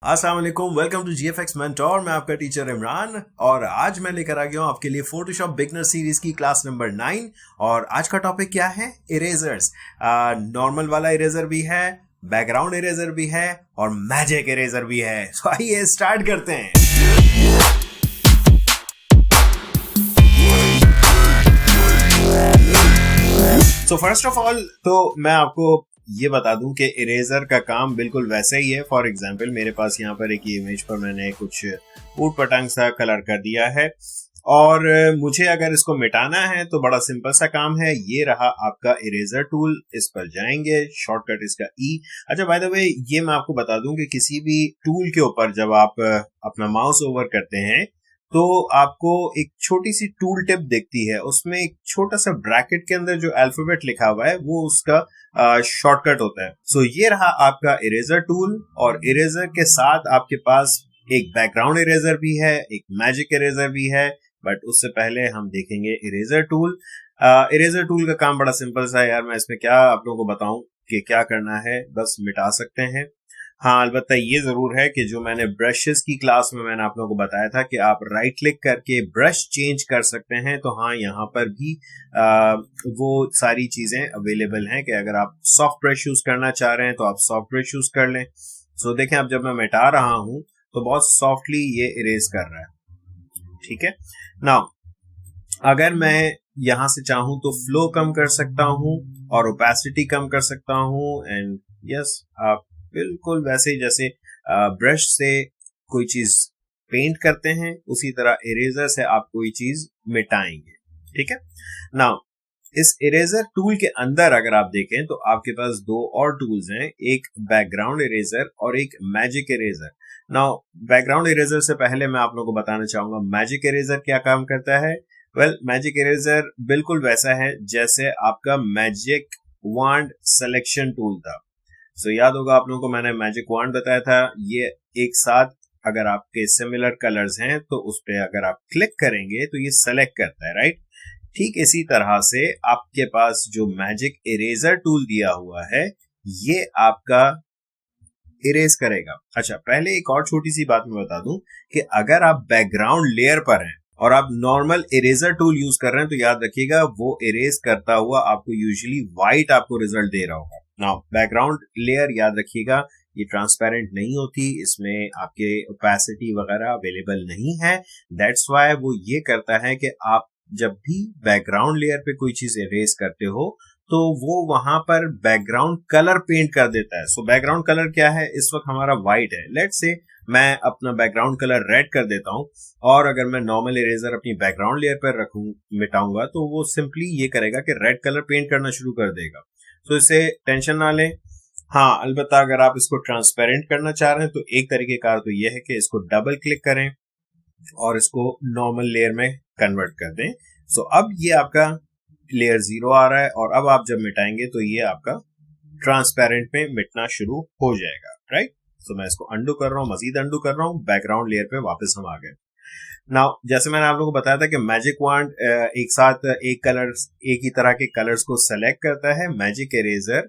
अस्सलाम वालेकुम, welcome to GFX mentor. मैं आपका टीचर इमरान और आज मैं लेकर आ गया हूं आपके लिए फोटोशॉप बिगनर सीरीज की क्लास नंबर 9। और आज का टॉपिक क्या है? इरेजर्स। नॉर्मल वाला इरेजर भी है, बैकग्राउंड इरेजर भी है और मैजिक इरेजर भी है। तो आइए स्टार्ट करते हैं। सो फर्स्ट ऑफ ऑल तो मैं आपको ये बता दूं कि इरेजर का काम बिल्कुल वैसे ही है। फॉर एग्जांपल मेरे पास यहाँ पर एक इमेज पर मैंने कुछ ऊट पटांग सा कलर कर दिया है और मुझे अगर इसको मिटाना है तो बड़ा सिंपल सा काम है। ये रहा आपका इरेजर टूल, इस पर जाएंगे, शॉर्टकट इसका ई। अच्छा, बाय द वे ये मैं आपको बता दूं कि किसी भी टूल के ऊपर जब आप अपना माउस ओवर करते हैं तो आपको एक छोटी सी टूल टिप दिखती है, उसमें एक छोटा सा ब्रैकेट के अंदर जो अल्फाबेट लिखा हुआ है वो उसका शॉर्टकट होता है। सो ये रहा आपका इरेजर टूल और इरेजर के साथ आपके पास एक बैकग्राउंड इरेजर भी है, एक मैजिक इरेजर भी है। बट उससे पहले हम देखेंगे इरेजर टूल। इरेजर टूल का काम बड़ा सिंपल सा है यार। मैं इसमें क्या आप लोगों को बताऊं कि क्या करना है, बस मिटा सकते हैं। हाँ, अलबत्ता ये जरूर है कि जो मैंने ब्रशेस की क्लास में मैंने आप लोगों को बताया था कि आप राइट क्लिक करके ब्रश चेंज कर सकते हैं, तो हाँ यहाँ पर भी वो सारी चीजें अवेलेबल हैं कि अगर आप सॉफ्ट ब्रश यूज करना चाह रहे हैं तो आप सॉफ्ट ब्रश यूज कर लें। सो देखें, अब जब मैं मिटा रहा हूं तो बहुत सॉफ्टली ये इरेज कर रहा है। ठीक है, नाउ अगर मैं यहां से चाहूं तो फ्लो कम कर सकता हूं और ओपेसिटी कम कर सकता हूं। एंड यस, आप बिल्कुल वैसे ही जैसे ब्रश से कोई चीज पेंट करते हैं उसी तरह इरेजर से आप कोई चीज मिटाएंगे। ठीक है, नाउ इस इरेजर टूल के अंदर अगर आप देखें तो आपके पास दो और टूल्स हैं, एक बैकग्राउंड इरेजर और एक magic eraser. Now background eraser से पहले मैं आप लोगों को बताना चाहूंगा मैजिक इरेजर क्या काम करता है। वेल, मैजिक इरेजर बिल्कुल वैसा है जैसे आपका मैजिक वांड सिलेक्शन टूल था। सो याद होगा आप लोगों को मैंने मैजिक वांड बताया था। ये एक साथ अगर आपके सिमिलर कलर्स हैं तो उस पर अगर आप क्लिक करेंगे तो ये सेलेक्ट करता है, राइट। ठीक इसी तरह से आपके पास जो मैजिक इरेजर टूल दिया हुआ है ये आपका इरेज करेगा। अच्छा, पहले एक और छोटी सी बात मैं बता दूं कि अगर आप बैकग्राउंड लेयर पर हैं और आप नॉर्मल इरेजर टूल यूज कर रहे हैं तो याद रखिएगा वो इरेज करता हुआ आपको यूजुअली व्हाइट आपको रिजल्ट दे रहा होगा। नाउ बैकग्राउंड लेयर याद रखिएगा ये ट्रांसपेरेंट नहीं होती, इसमें आपके ओपेसिटी वगैरह अवेलेबल नहीं है। दैट्स व्हाई वो ये करता है कि आप जब भी बैकग्राउंड लेयर पे कोई चीज इरेज करते हो तो वो वहां पर बैकग्राउंड कलर पेंट कर देता है। सो बैकग्राउंड कलर क्या है, इस वक्त हमारा व्हाइट है। लेट्स से मैं अपना बैकग्राउंड कलर रेड कर देता हूं और अगर मैं नॉर्मल इरेजर अपनी बैकग्राउंड लेयर पर रखूं मिटाऊंगा तो वो सिंपली ये करेगा कि रेड कलर पेंट करना शुरू कर देगा। तो इससे टेंशन ना लें। हाँ, अलबत्ता अगर आप इसको ट्रांसपेरेंट करना चाह रहे हैं तो एक तरीके का तो यह है कि इसको डबल क्लिक करें और इसको नॉर्मल लेयर में कन्वर्ट कर दें। सो अब ये आपका लेयर 0 आ रहा है और अब आप जब मिटाएंगे तो ये आपका ट्रांसपेरेंट में मिटना शुरू हो जाएगा, राइट। सो मैं इसको अंडू कर रहा हूँ, मजीद अंडू कर रहा हूँ, बैकग्राउंड लेयर पे वापस हम आ गए। नाउ जैसे मैंने आप लोगों को बताया था कि मैजिक वांड एक साथ एक ही तरह के कलर्स को सेलेक्ट करता है। मैजिक इरेजर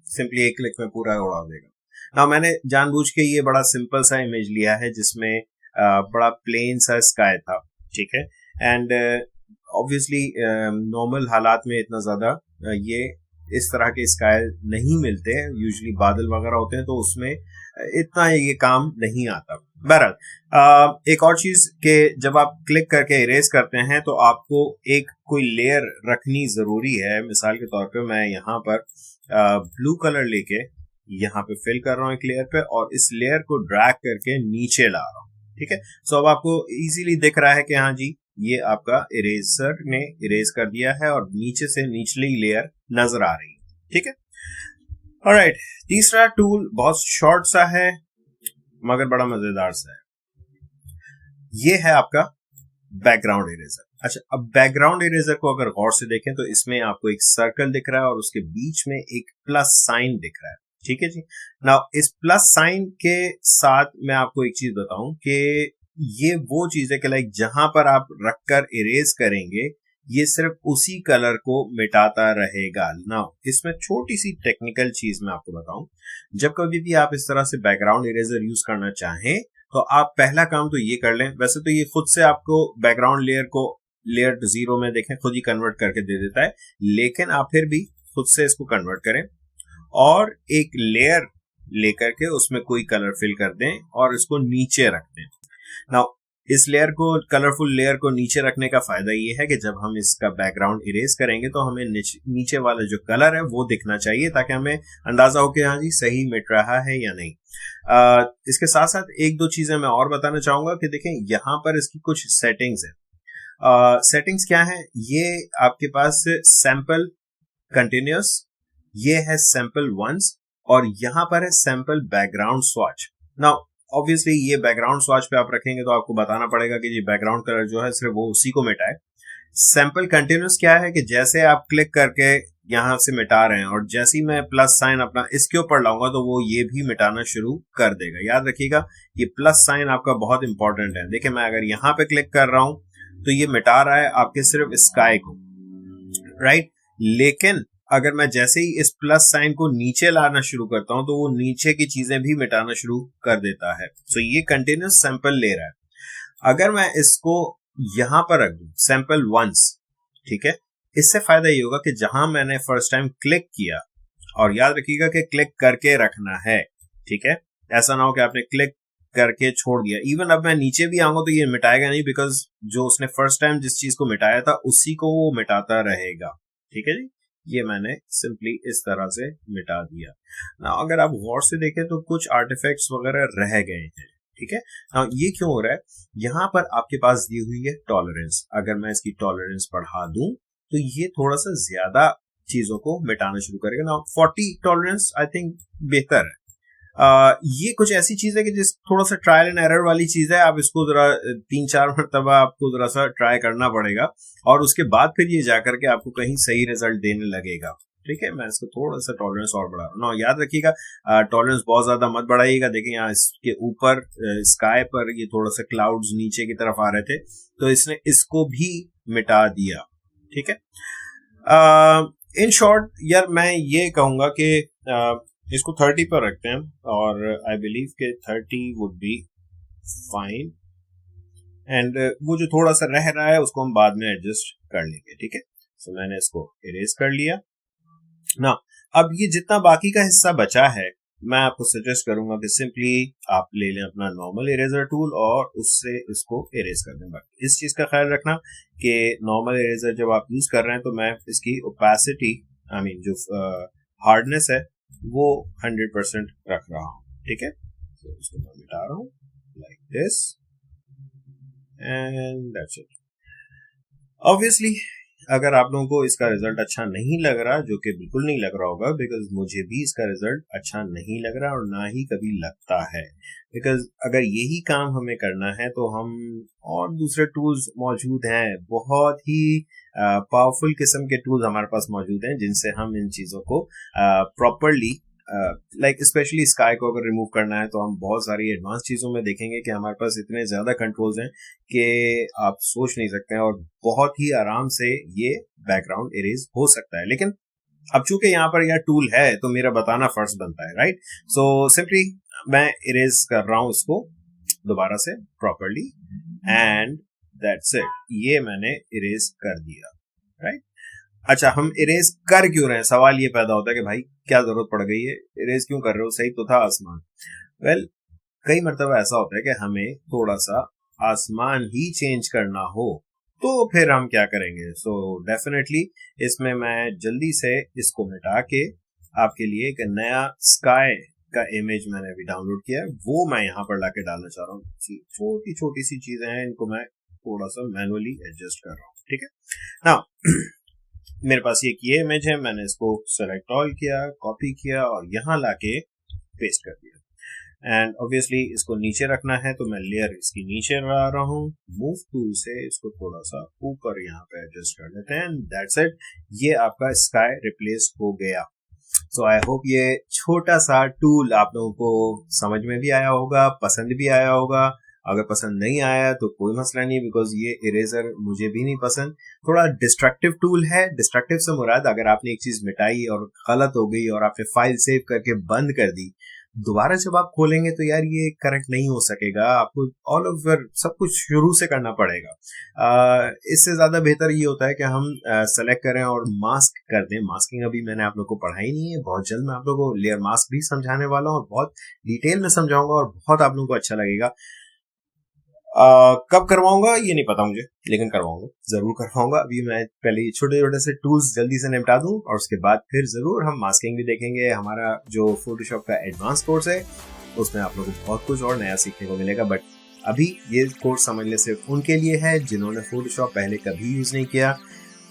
सिंपली एक क्लिक में पूरा उड़ा देगा। नाउ मैंने जानबूझ के ये बड़ा सिंपल सा इमेज लिया है जिसमें बड़ा प्लेन सा स्काई था, ठीक है। एंड ऑब्वियसली नॉर्मल हालात में इतना ज्यादा ये इस तरह के स्काई नहीं मिलते हैं, यूजुअली बादल वगैरह होते हैं तो उसमें इतना ये काम नहीं आता। बहरहाल एक और चीज के जब आप क्लिक करके इरेज करते हैं तो आपको एक कोई लेयर रखनी जरूरी है। मिसाल के तौर पे मैं यहाँ पर ब्लू कलर लेके यहाँ पे फिल कर रहा हूँ एक लेयर पे और इस लेयर को ड्रैग करके नीचे ला रहा हूँ, ठीक है। सो अब आपको इजीली दिख रहा है कि हाँ जी ये आपका इरेजर ने इरेज कर दिया है और नीचे से निचली लेयर नजर आ रही है, ठीक है। ऑलराइट, तीसरा टूल बहुत शॉर्ट सा है मगर बड़ा मजेदार सा है। ये है आपका बैकग्राउंड इरेजर। अच्छा, अब बैकग्राउंड इरेजर को अगर गौर से देखें तो इसमें आपको एक सर्कल दिख रहा है और उसके बीच में एक प्लस साइन दिख रहा है, ठीक है जी। नाउ इस प्लस साइन के साथ मैं आपको एक चीज बताऊं कि ये वो चीज है कि लाइक जहां पर आप रखकर इरेज करेंगे ये सिर्फ उसी कलर को मिटाता रहेगा। नाउ इसमें छोटी सी टेक्निकल चीज मैं आपको बताऊं, जब कभी भी आप इस तरह से बैकग्राउंड इरेजर यूज करना चाहें तो आप पहला काम तो ये कर लें। वैसे तो ये खुद से आपको बैकग्राउंड लेयर को लेयर 0 में देखें खुद ही कन्वर्ट करके दे देता है, लेकिन आप फिर भी खुद से इसको कन्वर्ट करें और एक लेयर लेकर के उसमें कोई कलर फिल कर दें और इसको नीचे रख दें। नाउ इस लेयर को, कलरफुल लेयर को नीचे रखने का फायदा ये है कि जब हम इसका बैकग्राउंड इरेज करेंगे तो हमें नीचे वाला जो कलर है वो दिखना चाहिए, ताकि हमें अंदाजा हो कि हाँ जी सही मिट रहा है या नहीं। इसके साथ साथ एक दो चीजें मैं और बताना चाहूंगा कि देखें यहाँ पर इसकी कुछ सेटिंग्स है। सेटिंग्स क्या है, ये आपके पास सैंपल कंटिन्यूअस, ये है सैंपल वंस, और यहाँ पर है sample background swatch. Now obviously ये बैकग्राउंड स्वॉच पे आप रखेंगे तो आपको बताना पड़ेगा कि ये बैकग्राउंड कलर जो है सिर्फ वो उसी को मिटाए। सैंपल कंटिन्यूअस क्या है कि जैसे आप क्लिक करके यहां से मिटा रहे हैं और जैसे ही मैं प्लस साइन अपना इसके ऊपर लाऊंगा तो वो ये भी मिटाना शुरू कर देगा। याद रखिएगा ये प्लस साइन आपका बहुत इंपॉर्टेंट है। देखिए मैं अगर यहां पे क्लिक कर रहा हूं तो ये मिटा रहा है आपके सिर्फ स्काई को, राइट। लेकिन अगर मैं जैसे ही इस प्लस साइन को नीचे लाना शुरू करता हूं तो वो नीचे की चीजें भी मिटाना शुरू कर देता है। सो ये कंटिन्यूस सैंपल ले रहा है। अगर मैं इसको यहां पर रख दूं सैंपल वंस, ठीक है, इससे फायदा ये होगा कि जहां मैंने फर्स्ट टाइम क्लिक किया, और याद रखिएगा कि क्लिक करके रखना है, ठीक है, ऐसा ना हो कि आपने क्लिक करके छोड़ दिया। इवन अब मैं नीचे भी आऊंगा तो ये मिटाएगा नहीं, बिकॉज जो उसने फर्स्ट टाइम जिस चीज को मिटाया था उसी को वो मिटाता रहेगा। ठीक है जी, ये मैंने सिंपली इस तरह से मिटा दिया ना। अगर आप गौर से देखें तो कुछ आर्टिफैक्ट्स वगैरह रह गए हैं, ठीक है ना। ये क्यों हो रहा है, यहाँ पर आपके पास दी हुई है टॉलरेंस। अगर मैं इसकी टॉलरेंस बढ़ा दूं तो ये थोड़ा सा ज्यादा चीजों को मिटाना शुरू करेगा ना। 40 टॉलरेंस आई थिंक बेहतर है। ये कुछ ऐसी चीज है कि जिस थोड़ा सा ट्रायल एंड एरर वाली चीज है। आप इसको जरा 3-4 मरतबा आपको जरा सा ट्राई करना पड़ेगा और उसके बाद फिर ये जाकर के आपको कहीं सही रिजल्ट देने लगेगा। ठीक है, मैं इसको थोड़ा सा टॉलरेंस और बढ़ा रहा हूँ। याद रखिएगा टॉलरेंस बहुत ज्यादा मत बढ़ाइएगा। देखिए यहाँ इसके ऊपर स्काई पर ये थोड़ा सा क्लाउड्स नीचे की तरफ आ रहे थे तो इसने इसको भी मिटा दिया। ठीक है, इन शॉर्ट यार मैं ये कहूंगा कि इसको 30 पर रखते हैं और आई बिलीव के 30 वुड बी फाइन। एंड वो जो थोड़ा सा रह रहा है उसको हम बाद में एडजस्ट कर लेंगे। ठीक है, सो मैंने इसको इरेज कर लिया ना। अब ये जितना बाकी का हिस्सा बचा है मैं आपको सजेस्ट करूंगा कि सिंपली आप ले लें अपना नॉर्मल इरेजर टूल और उससे इसको इरेज कर दें। बाकी इस चीज का ख्याल रखना कि नॉर्मल इरेजर जब आप यूज कर रहे हैं तो मैं इसकी ओपेसिटी आई मीन जो हार्डनेस है वो 100% रख रहा हूं। ठीक है, तो इसको मैं मिटा रहा हूं like this and that's it. Obviously अगर आप लोगों को इसका रिजल्ट अच्छा नहीं लग रहा, जो कि बिल्कुल नहीं लग रहा होगा बिकॉज मुझे भी इसका रिजल्ट अच्छा नहीं लग रहा और ना ही कभी लगता है, बिकॉज अगर यही काम हमें करना है तो हम और दूसरे टूल्स मौजूद हैं, बहुत ही पावरफुल किस्म के टूल्स हमारे पास मौजूद हैं जिनसे हम इन चीजों को प्रॉपरली लाइक स्पेशली स्काई को अगर रिमूव करना है तो हम बहुत सारी एडवांस चीजों में देखेंगे कि हमारे पास इतने ज्यादा कंट्रोल्स हैं कि आप सोच नहीं सकते हैं और बहुत ही आराम से ये बैकग्राउंड इरेज हो सकता है। लेकिन अब चूंकि यहाँ पर यह टूल है तो मेरा बताना फर्ज बनता है, राइट। सो सिंपली मैं इरेज कर रहा हूं इसको दोबारा से प्रॉपरली एंड दैट्स इट। ये मैंने इरेज कर दिया, राइट। अच्छा, हम इरेज कर क्यों रहे हैं, सवाल ये पैदा होता है कि भाई क्या जरूरत पड़ गई है, इरेज क्यों कर रहे हो, सही तो था आसमान। वेल कई मरतबा ऐसा होता है कि हमें थोड़ा सा आसमान ही चेंज करना हो तो फिर हम क्या करेंगे। सो डेफिनेटली इसमें मैं जल्दी से इसको मिटा के आपके लिए एक नया स्काई का इमेज मैंने अभी डाउनलोड किया है, वो मैं यहाँ पर लाके डालना चाह रहा हूँ। छोटी छोटी सी चीजें हैं, इनको मैं थोड़ा सा मैनुअली एडजस्ट कर रहा हूँ। ठीक है ना, मेरे पास ये इमेज है, मैंने इसको सेलेक्ट ऑल किया, कॉपी किया और यहाँ लाके पेस्ट कर दिया। एंड ऑब्वियसली इसको नीचे रखना है तो मैं लेयर इसकी नीचे ला रहा हूँ, मूव टूल से इसको थोड़ा सा ऊपर यहाँ पे एडजस्ट कर देते हैं। दैट्स इट, ये आपका स्काई रिप्लेस हो गया। सो आई होप ये छोटा सा टूल आप लोगों को समझ में भी आया होगा, पसंद भी आया होगा अगर पसंद नहीं आया तो कोई मसला नहीं, बिकॉज ये इरेजर मुझे भी नहीं पसंद। थोड़ा डिस्ट्रक्टिव टूल है। डिस्ट्रक्टिव से मुराद अगर आपने एक चीज मिटाई और गलत हो गई और आपने फाइल सेव करके बंद कर दी, दोबारा जब आप खोलेंगे तो यार ये करेक्ट नहीं हो सकेगा, आपको ऑल ओवर सब कुछ शुरू से करना पड़ेगा। इससे ज्यादा बेहतर ये होता है कि हम सेलेक्ट करें और मास्क कर दें। मास्किंग अभी मैंने आप लोग को पढ़ाई नहीं है, बहुत जल्द मैं आप लोगों को लेयर मास्क भी समझाने वाला हूँ और बहुत डिटेल में समझाऊंगा और बहुत आप लोगों को अच्छा लगेगा। कब करवाऊंगा ये नहीं पता मुझे, लेकिन करवाऊंगा, जरूर करवाऊंगा। अभी मैं पहले छोटे छोटे से टूल्स जल्दी से निपटा दूं और उसके बाद फिर जरूर हम मास्किंग भी देखेंगे। हमारा जो फोटोशॉप का एडवांस कोर्स है उसमें आप लोगों को बहुत कुछ और नया सीखने को मिलेगा, बट अभी ये कोर्स समझने सिर्फ उनके लिए है जिन्होंने फोटोशॉप पहले कभी यूज नहीं किया।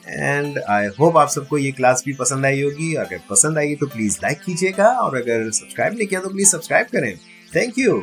एंड आई होप आप सबको ये क्लास भी पसंद आई होगी। अगर पसंद आई तो प्लीज लाइक कीजिएगा और अगर सब्सक्राइब नहीं किया तो प्लीज सब्सक्राइब करें। Thank you.